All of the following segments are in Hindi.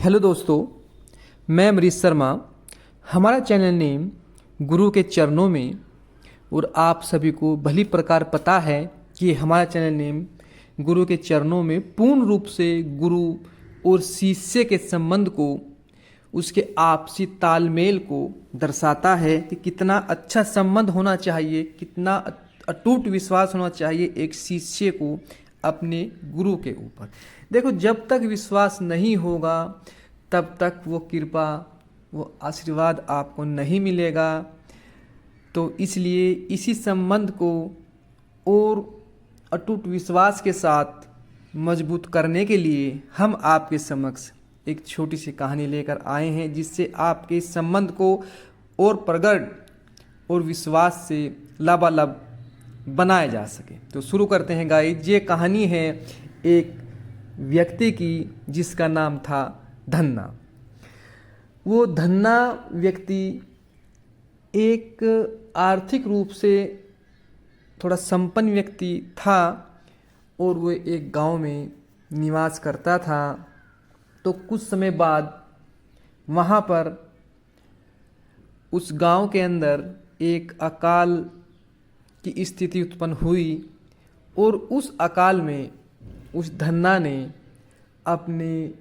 हेलो दोस्तों, मैं अमरीश शर्मा। हमारा चैनल नेम गुरु के चरणों में, और आप सभी को भली प्रकार पता है कि हमारा चैनल नेम गुरु के चरणों में पूर्ण रूप से गुरु और शिष्य के संबंध को, उसके आपसी तालमेल को दर्शाता है कि कितना अच्छा संबंध होना चाहिए, कितना अटूट विश्वास होना चाहिए एक शिष्य को अपने गुरु के ऊपर। देखो, जब तक विश्वास नहीं होगा तब तक वो कृपा, वो आशीर्वाद आपको नहीं मिलेगा। तो इसलिए इसी संबंध को और अटूट विश्वास के साथ मजबूत करने के लिए हम आपके समक्ष एक छोटी सी कहानी लेकर आए हैं, जिससे आपके इस संबंध को और प्रगाढ़ और विश्वास से लबालब बनाया जा सके। तो शुरू करते हैं गाइस। ये कहानी है एक व्यक्ति की जिसका नाम था धन्ना। वो धन्ना व्यक्ति एक आर्थिक रूप से थोड़ा संपन्न व्यक्ति था और वो एक गांव में निवास करता था। तो कुछ समय बाद वहाँ पर उस गांव के अंदर एक अकाल की स्थिति उत्पन्न हुई और उस अकाल में उस धन्ना ने अपने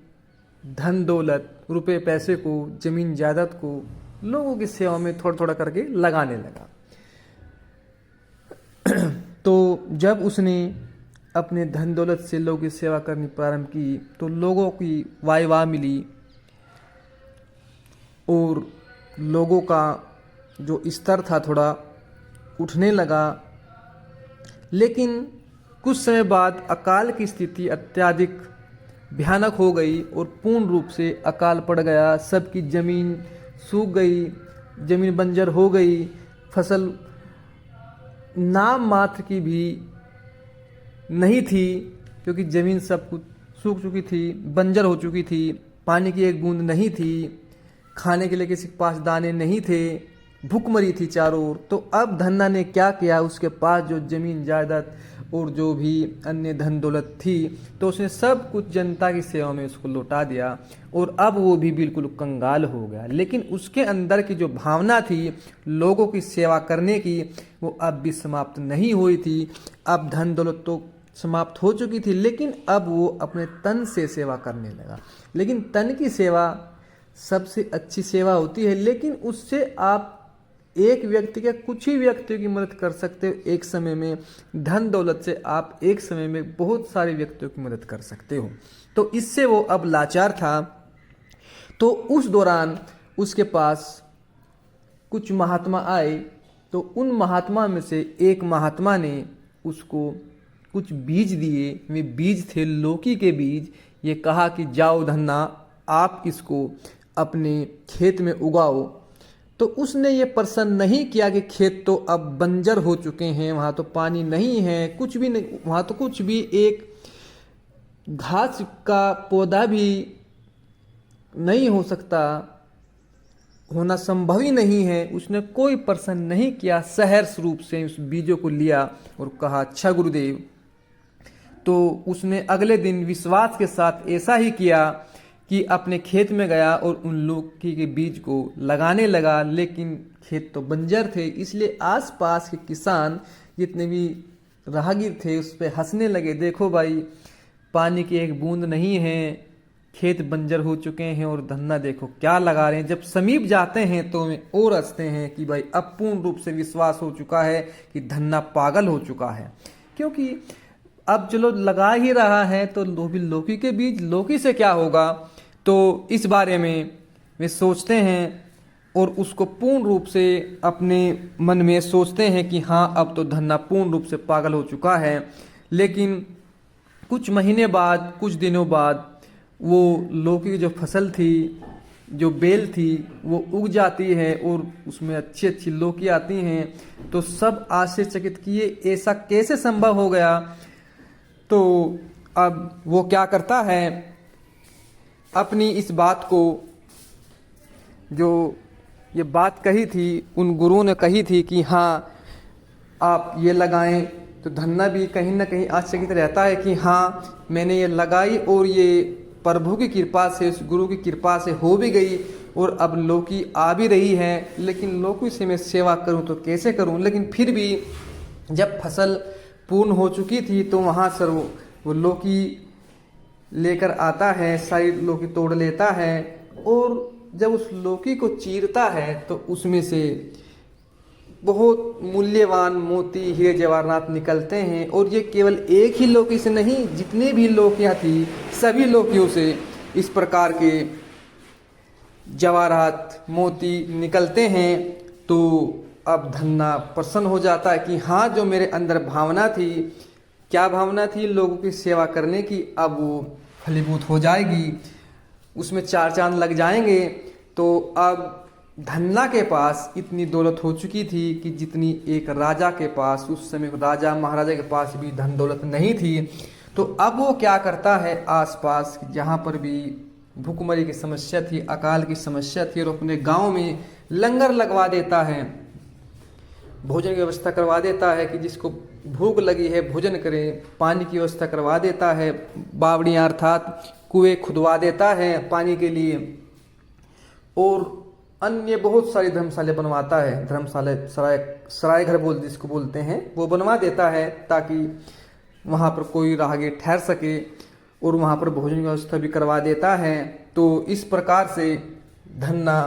धन दौलत, रुपए पैसे को, जमीन जायदाद को लोगों की सेवा में थोड़ा थोड़ा करके लगाने लगा। तो जब उसने अपने धन दौलत से लोगों की सेवा करनी प्रारंभ की तो लोगों की वाह मिली और लोगों का जो स्तर था थोड़ा उठने लगा। लेकिन कुछ समय बाद अकाल की स्थिति अत्यधिक भयानक हो गई और पूर्ण रूप से अकाल पड़ गया। सबकी ज़मीन सूख गई, ज़मीन बंजर हो गई, फसल नाम मात्र की भी नहीं थी क्योंकि ज़मीन सब कुछ सूख चुकी थी, बंजर हो चुकी थी, पानी की एक बूंद नहीं थी, खाने के लिए किसी के पास दाने नहीं थे, भूखमरी थी चारों ओर। तो अब धन्ना ने क्या किया, उसके पास जो ज़मीन जायदाद और जो भी अन्य धन दौलत थी तो उसने सब कुछ जनता की सेवा में उसको लौटा दिया और अब वो भी बिल्कुल कंगाल हो गया। लेकिन उसके अंदर की जो भावना थी लोगों की सेवा करने की, वो अब भी समाप्त नहीं हुई थी। अब धन दौलत तो समाप्त हो चुकी थी, लेकिन अब वो अपने तन से सेवा करने लगा। लेकिन तन की सेवा सबसे अच्छी सेवा होती है, लेकिन उससे आप एक व्यक्ति के कुछ ही व्यक्तियों की मदद कर सकते हो एक समय में। धन दौलत से आप एक समय में बहुत सारे व्यक्तियों की मदद कर सकते हो। तो इससे वो अब लाचार था। तो उस दौरान उसके पास कुछ महात्मा आए। तो उन महात्मा में से एक महात्मा ने उसको कुछ बीज दिए। वे बीज थे लौकी के बीज। ये कहा कि जाओ धन्ना, आप इसको अपने खेत में उगाओ। तो उसने ये प्रसन्न नहीं किया कि खेत तो अब बंजर हो चुके हैं, वहाँ तो पानी नहीं है, कुछ भी नहीं, वहाँ तो कुछ भी एक घास का पौधा भी नहीं हो सकता, होना संभव ही नहीं है। उसने कोई प्रसन्न नहीं किया। सहर्ष रूप से उस बीजों को लिया और कहा, अच्छा गुरुदेव। तो उसने अगले दिन विश्वास के साथ ऐसा ही किया कि अपने खेत में गया और उन लौकी के बीज को लगाने लगा। लेकिन खेत तो बंजर थे, इसलिए आसपास के किसान जितने भी राहगीर थे उस पर हंसने लगे। देखो भाई, पानी की एक बूंद नहीं है, खेत बंजर हो चुके हैं और धन्ना देखो क्या लगा रहे हैं। जब समीप जाते हैं तो वे और हंसते हैं कि भाई अब पूर्ण रूप से विश्वास हो चुका है कि धन्ना पागल हो चुका है। क्योंकि अब चलो लगा ही रहा है तो लौकी के बीज, लौकी से क्या होगा। तो इस बारे में वे सोचते हैं और उसको पूर्ण रूप से अपने मन में सोचते हैं कि हाँ, अब तो धन्ना पूर्ण रूप से पागल हो चुका है। लेकिन कुछ महीने बाद, कुछ दिनों बाद वो लौकी की जो फसल थी, जो बेल थी, वो उग जाती है और उसमें अच्छी अच्छी लौकी आती हैं। तो सब आश्चर्यचकित किए, ऐसा कैसे संभव हो गया। तो अब वो क्या करता है, अपनी इस बात को, जो ये बात कही थी उन गुरुओं ने कही थी कि हाँ आप ये लगाएं, तो धन्ना भी कहीं ना कहीं आश्चर्यचकित रहता है कि हाँ मैंने ये लगाई और ये प्रभु की कृपा से, उस गुरु की कृपा से हो भी गई और अब लौकी आ भी रही है। लेकिन लौकी से मैं सेवा करूं तो कैसे करूं? लेकिन फिर भी जब फसल पूर्ण हो चुकी थी तो वहाँ से वो लौकी लेकर आता है, सारी लौकी तोड़ लेता है और जब उस लौकी को चीरता है तो उसमें से बहुत मूल्यवान मोती, हीरे जवाहरात निकलते हैं। और ये केवल एक ही लौकी से नहीं, जितनी भी लौकियाँ थी सभी लौकियों से इस प्रकार के जवाहरात, मोती निकलते हैं। तो अब धन्ना प्रसन्न हो जाता है कि हाँ, जो मेरे अंदर भावना थी, क्या भावना थी? लोगों की सेवा करने की, अब वो फलीभूत हो जाएगी, उसमें चार चांद लग जाएंगे। तो अब धन्ना के पास इतनी दौलत हो चुकी थी कि जितनी एक राजा के पास, उस समय राजा महाराजा के पास भी धन दौलत नहीं थी। तो अब वो क्या करता है, आसपास जहाँ पर भी भूखमरी की समस्या थी, अकाल की समस्या थी, और अपने गांव में लंगर लगवा देता है, भोजन की व्यवस्था करवा देता है कि जिसको भूख लगी है भोजन करे। पानी की व्यवस्था करवा देता है, बावड़ियाँ अर्थात कुएं खुदवा देता है पानी के लिए, और अन्य बहुत सारी धर्मशाला बनवाता है। धर्मशाला, सराय घर जिसको बोलते हैं, वो बनवा देता है ताकि वहाँ पर कोई राहगीर ठहर सके, और वहाँ पर भोजन की व्यवस्था भी करवा देता है। तो इस प्रकार से धन्ना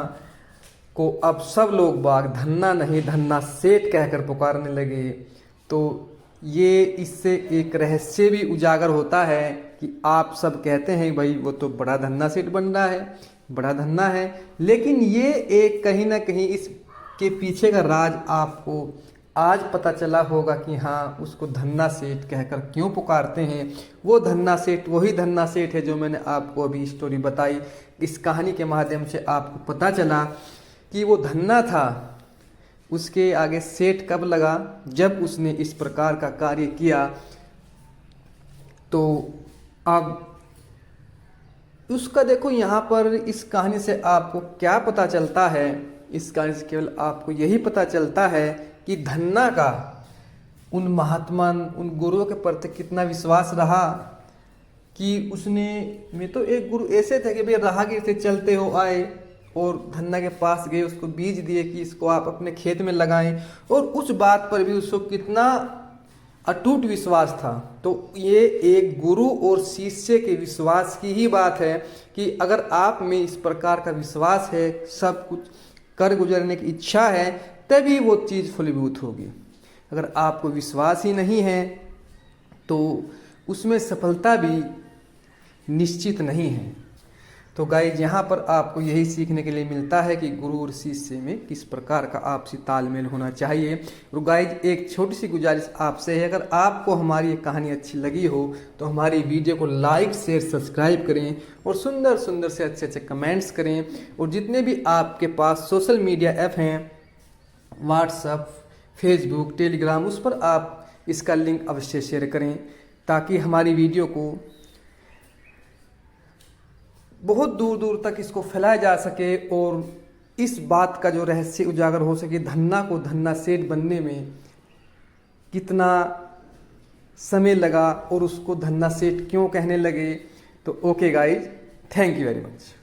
को अब सब लोग बाग धन्ना नहीं, धन्ना सेठ कहकर पुकारने लगे। तो ये इससे एक रहस्य भी उजागर होता है कि आप सब कहते हैं भाई वो तो बड़ा धन्ना सेठ बन रहा है, बड़ा धन्ना है, लेकिन ये एक कहीं ना कहीं इसके पीछे का राज आपको आज पता चला होगा कि हाँ, उसको धन्ना सेठ कहकर क्यों पुकारते हैं। वो धन्ना सेठ वही धन्ना सेठ है जो मैंने आपको अभी स्टोरी बताई। इस कहानी के माध्यम से आपको पता चला कि वो धन्ना था, उसके आगे सेठ कब लगा, जब उसने इस प्रकार का कार्य किया। तो अब उसका देखो यहाँ पर इस कहानी से आपको क्या पता चलता है? इस कहानी से केवल आपको यही पता चलता है कि धन्ना का उन महात्मान, उन गुरुओं के प्रति कितना विश्वास रहा कि उसने, में तो एक गुरु ऐसे थे कि भाई राहगीर से चलते हो आए और धन्ना के पास गए, उसको बीज दिए कि इसको आप अपने खेत में लगाएं, और उस बात पर भी उसको कितना अटूट विश्वास था। तो ये एक गुरु और शिष्य के विश्वास की ही बात है कि अगर आप में इस प्रकार का विश्वास है, सब कुछ कर गुजरने की इच्छा है, तभी वो चीज़ फलीभूत होगी। अगर आपको विश्वास ही नहीं है तो उसमें सफलता भी निश्चित नहीं है। तो गाइस, यहाँ पर आपको यही सीखने के लिए मिलता है कि गुरु और शिष्य में किस प्रकार का आपसी तालमेल होना चाहिए। और गाइस, एक छोटी सी गुजारिश आपसे है, अगर आपको हमारी ये कहानी अच्छी लगी हो तो हमारी वीडियो को लाइक, शेयर, सब्सक्राइब करें और सुंदर सुंदर से अच्छे अच्छे कमेंट्स करें। और जितने भी आपके पास सोशल मीडिया ऐप हैं, व्हाट्सएप, फेसबुक, टेलीग्राम, उस पर आप इसका लिंक अवश्य शेयर करें ताकि हमारी वीडियो को बहुत दूर दूर तक इसको फैलाया जा सके और इस बात का जो रहस्य उजागर हो सके, धन्ना को धन्ना सेठ बनने में कितना समय लगा और उसको धन्ना सेठ क्यों कहने लगे। तो okay guys, thank you very much.